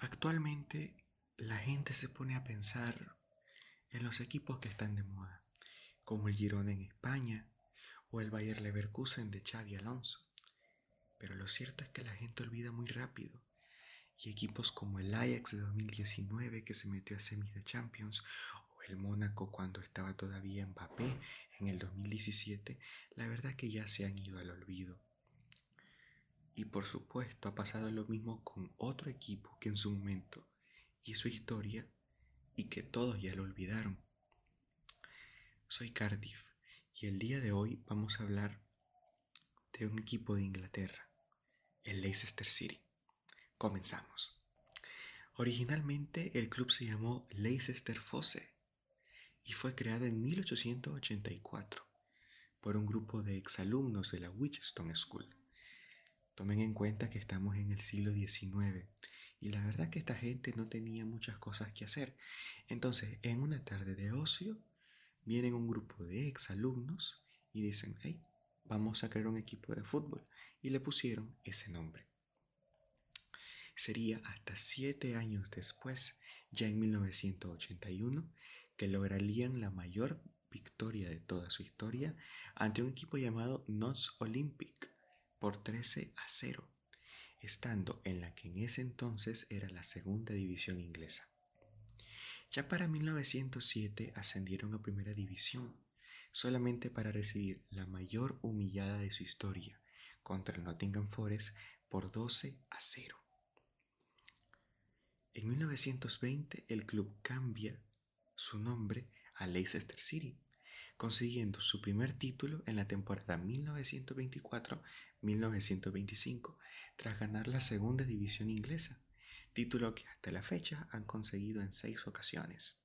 Actualmente la gente se pone a pensar en los equipos que están de moda, como el Girona en España o el Bayer Leverkusen de Xavi Alonso. Pero lo cierto es que la gente olvida muy rápido y equipos como el Ajax de 2019 que se metió a semis de Champions o el Mónaco cuando estaba todavía Mbappé en el 2017, la verdad que ya se han ido al olvido. Y por supuesto ha pasado lo mismo con otro equipo que en su momento hizo historia y que todos ya lo olvidaron. Soy Cardiff y el día de hoy vamos a hablar de un equipo de Inglaterra, el Leicester City. Comenzamos. Originalmente el club se llamó Leicester Fosse y fue creado en 1884 por un grupo de exalumnos de la Winchester School. Tomen en cuenta que estamos en el siglo XIX y la verdad que esta gente no tenía muchas cosas que hacer. Entonces, en una tarde de ocio, vienen un grupo de exalumnos y dicen, hey, vamos a crear un equipo de fútbol. Y le pusieron ese nombre. Sería hasta 7 años después, ya en 1981, que lograrían la mayor victoria de toda su historia ante un equipo llamado Notts Olympic por 13-0, estando en la que en ese entonces era la segunda división inglesa. Ya para 1907 ascendieron a primera división, solamente para recibir la mayor humillada de su historia contra el Nottingham Forest por 12-0. En 1920 el club cambia su nombre a Leicester City, consiguiendo su primer título en la temporada 1924-1925 tras ganar la segunda división inglesa, título que hasta la fecha han conseguido en 6 ocasiones.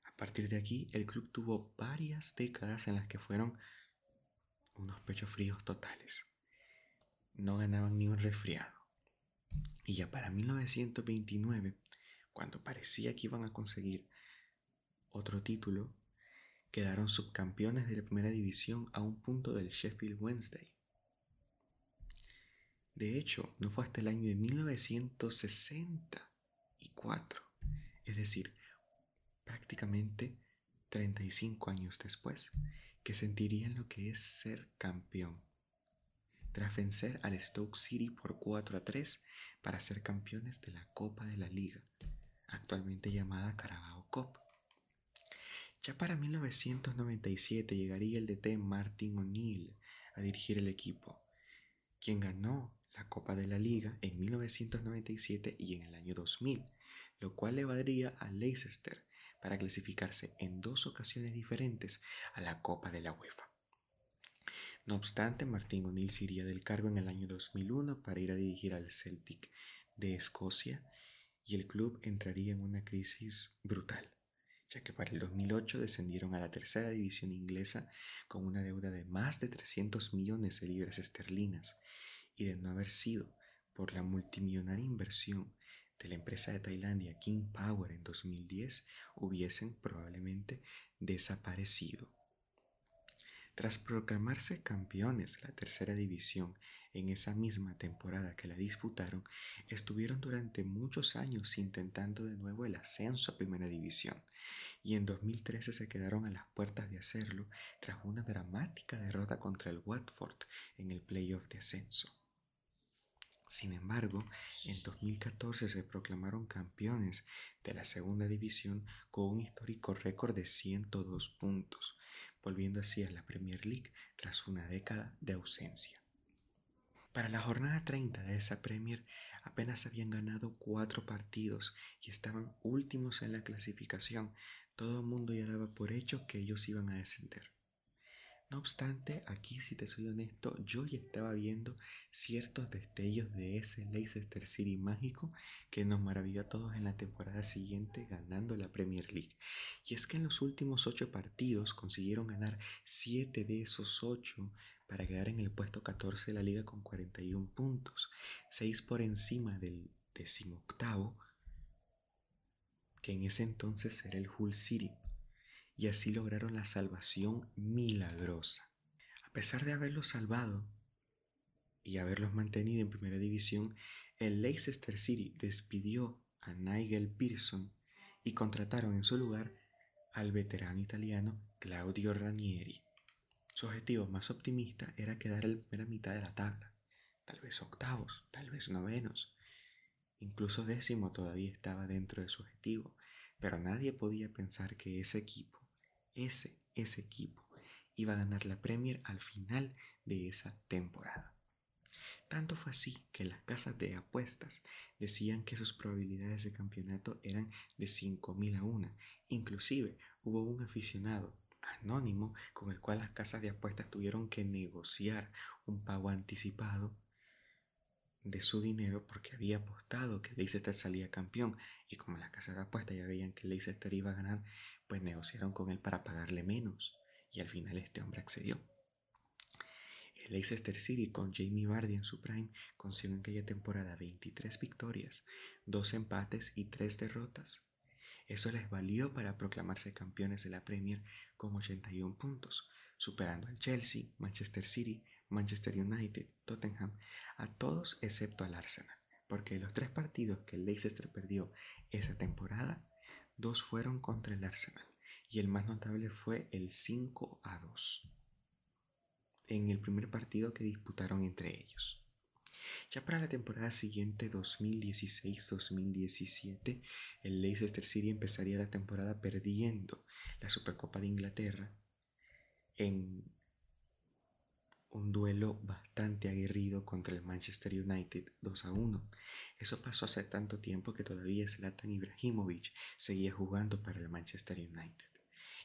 A partir de aquí, el club tuvo varias décadas en las que fueron unos pechos fríos totales. No ganaban ni un resfriado. Y ya para 1929, cuando parecía que iban a conseguir otro título, quedaron subcampeones de la primera división a un punto del Sheffield Wednesday. De hecho, no fue hasta el año de 1964, es decir, prácticamente 35 años después, que sentirían lo que es ser campeón, tras vencer al Stoke City por 4-3 para ser campeones de la Copa de la Liga, actualmente llamada Carabao Cup. Ya para 1997 llegaría el DT Martin O'Neill a dirigir el equipo, quien ganó la Copa de la Liga en 1997 y en el año 2000, lo cual le valdría a Leicester para clasificarse en 2 ocasiones diferentes a la Copa de la UEFA. No obstante, Martin O'Neill se iría del cargo en el año 2001 para ir a dirigir al Celtic de Escocia y el club entraría en una crisis brutal, ya que para el 2008 descendieron a la tercera división inglesa con una deuda de más de 300 millones de libras esterlinas y de no haber sido por la multimillonaria inversión de la empresa de Tailandia King Power en 2010, hubiesen probablemente desaparecido. Tras proclamarse campeones la tercera división en esa misma temporada que la disputaron, estuvieron durante muchos años intentando de nuevo el ascenso a primera división y en 2013 se quedaron a las puertas de hacerlo tras una dramática derrota contra el Watford en el playoff de ascenso. Sin embargo, en 2014 se proclamaron campeones de la segunda división con un histórico récord de 102 puntos, volviendo así a la Premier League tras una década de ausencia. Para la jornada 30 de esa Premier apenas habían ganado 4 partidos y estaban últimos en la clasificación. Todo el mundo ya daba por hecho que ellos iban a descender. No obstante, aquí, si te soy honesto, yo ya estaba viendo ciertos destellos de ese Leicester City mágico que nos maravilló a todos en la temporada siguiente ganando la Premier League. Y es que en los últimos 8 partidos consiguieron ganar 7 de esos 8 para quedar en el puesto 14 de la liga con 41 puntos, 6 por encima del 18º, que en ese entonces era el Hull City. Y así lograron la salvación milagrosa. A pesar de haberlo salvado y haberlos mantenido en primera división, el Leicester City despidió a Nigel Pearson y contrataron en su lugar al veterano italiano Claudio Ranieri. Su objetivo más optimista era quedar en la primera mitad de la tabla, tal vez octavos, tal vez novenos, incluso décimo todavía estaba dentro de su objetivo, pero nadie podía pensar que ese equipo iba a ganar la Premier al final de esa temporada. Tanto fue así que las casas de apuestas decían que sus probabilidades de campeonato eran de 5.000 a 1. Inclusive hubo un aficionado anónimo con el cual las casas de apuestas tuvieron que negociar un pago anticipado de su dinero porque había apostado que Leicester salía campeón, y como las casas de apuestas ya veían que Leicester iba a ganar, pues negociaron con él para pagarle menos, y al final este hombre accedió. El Leicester City con Jamie Vardy en su prime consiguió en aquella temporada 23 victorias, 2 empates y 3 derrotas. Eso les valió para proclamarse campeones de la Premier con 81 puntos, superando al Chelsea, Manchester City, Manchester United, Tottenham, a todos excepto al Arsenal, porque de los 3 partidos que el Leicester perdió esa temporada, 2 fueron contra el Arsenal, y el más notable fue el 5-2 en el primer partido que disputaron entre ellos. Ya para la temporada siguiente, 2016-2017, el Leicester City empezaría la temporada perdiendo la Supercopa de Inglaterra en un duelo bastante aguerrido contra el Manchester United 2-1. Eso pasó hace tanto tiempo que todavía Zlatan Ibrahimovic seguía jugando para el Manchester United.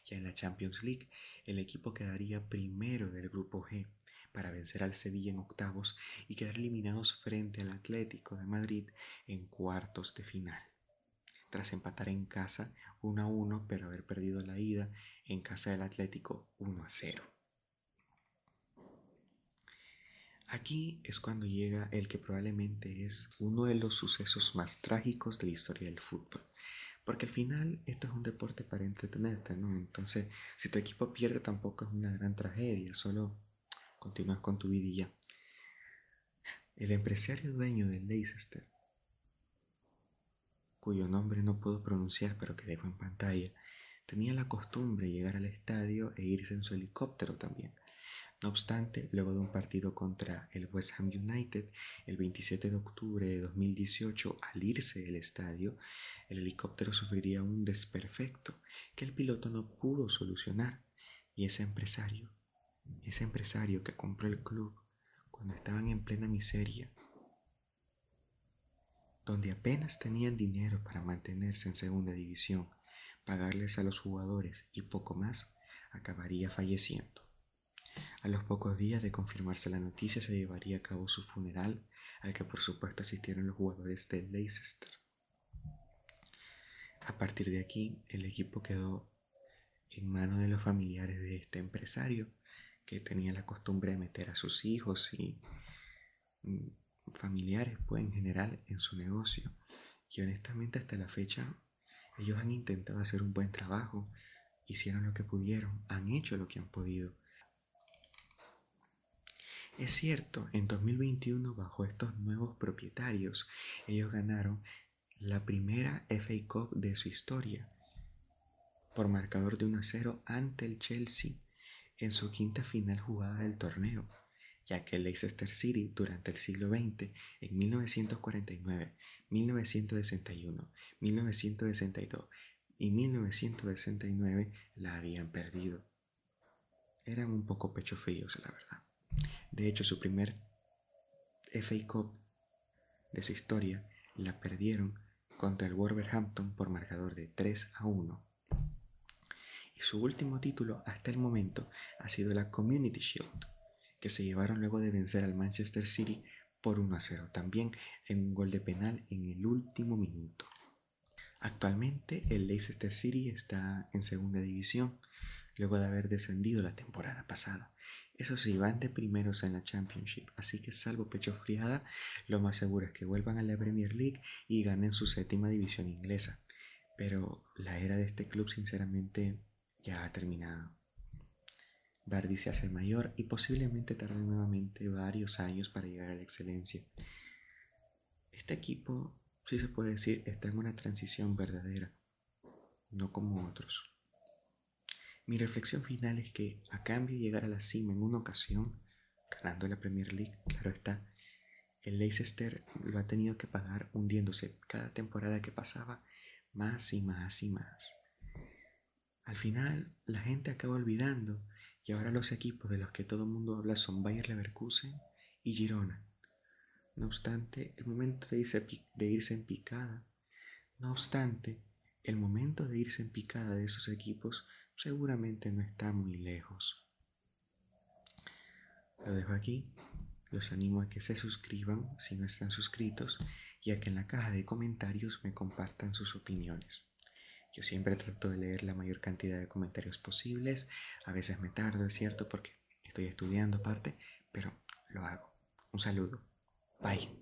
Ya en la Champions League, el equipo quedaría primero del grupo G para vencer al Sevilla en octavos y quedar eliminados frente al Atlético de Madrid en cuartos de final, tras empatar en casa 1-1, pero haber perdido la ida en casa del Atlético 1-0. Aquí es cuando llega el que probablemente es uno de los sucesos más trágicos de la historia del fútbol. Porque al final esto es un deporte para entretenerte, ¿no? Entonces, si tu equipo pierde tampoco es una gran tragedia, solo continúas con tu vida y ya. El empresario dueño del Leicester, cuyo nombre no puedo pronunciar pero que dejo en pantalla, tenía la costumbre de llegar al estadio e irse en su helicóptero también. No obstante, luego de un partido contra el West Ham United, el 27 de octubre de 2018, al irse del estadio, el helicóptero sufriría un desperfecto que el piloto no pudo solucionar. Y ese empresario que compró el club cuando estaban en plena miseria, donde apenas tenían dinero para mantenerse en segunda división, pagarles a los jugadores y poco más, acabaría falleciendo. A los pocos días de confirmarse la noticia se llevaría a cabo su funeral, al que por supuesto asistieron los jugadores del Leicester. A partir de aquí, el equipo quedó en manos de los familiares de este empresario, que tenía la costumbre de meter a sus hijos y familiares pues, en general en su negocio. Y honestamente hasta la fecha ellos han intentado hacer un buen trabajo, hicieron lo que pudieron, han hecho lo que han podido. Es cierto, en 2021 bajo estos nuevos propietarios ellos ganaron la primera FA Cup de su historia por marcador de 1-0 ante el Chelsea en su quinta final jugada del torneo, ya que el Leicester City durante el siglo XX, en 1949, 1961, 1962 y 1969 la habían perdido. Eran un poco pecho fríos, la verdad. De hecho, su primer FA Cup de su historia la perdieron contra el Wolverhampton por marcador de 3-1. Y su último título hasta el momento ha sido la Community Shield, que se llevaron luego de vencer al Manchester City por 1-0, también en un gol de penal en el último minuto. Actualmente el Leicester City está en segunda división, luego de haber descendido la temporada pasada. Eso sí, van de primeros en la Championship, así que salvo pecho friada, lo más seguro es que vuelvan a la Premier League y ganen su séptima división inglesa. Pero la era de este club sinceramente ya ha terminado. Bardi se hace mayor y posiblemente tarde nuevamente varios años para llegar a la excelencia. Este equipo, si se puede decir, está en una transición verdadera, no como otros. Mi reflexión final es que, a cambio de llegar a la cima en una ocasión, ganando la Premier League, claro está, el Leicester lo ha tenido que pagar hundiéndose cada temporada que pasaba más y más y más. Al final, la gente acaba olvidando y ahora los equipos de los que todo el mundo habla son Bayer Leverkusen y Girona. No obstante, el momento de irse en picada, no obstante, el momento de irse en picada de esos equipos seguramente no está muy lejos. Lo dejo aquí. Los animo a que se suscriban si no están suscritos y a que en la caja de comentarios me compartan sus opiniones. Yo siempre trato de leer la mayor cantidad de comentarios posibles. A veces me tardo, es cierto, porque estoy estudiando aparte, pero lo hago. Un saludo. Bye.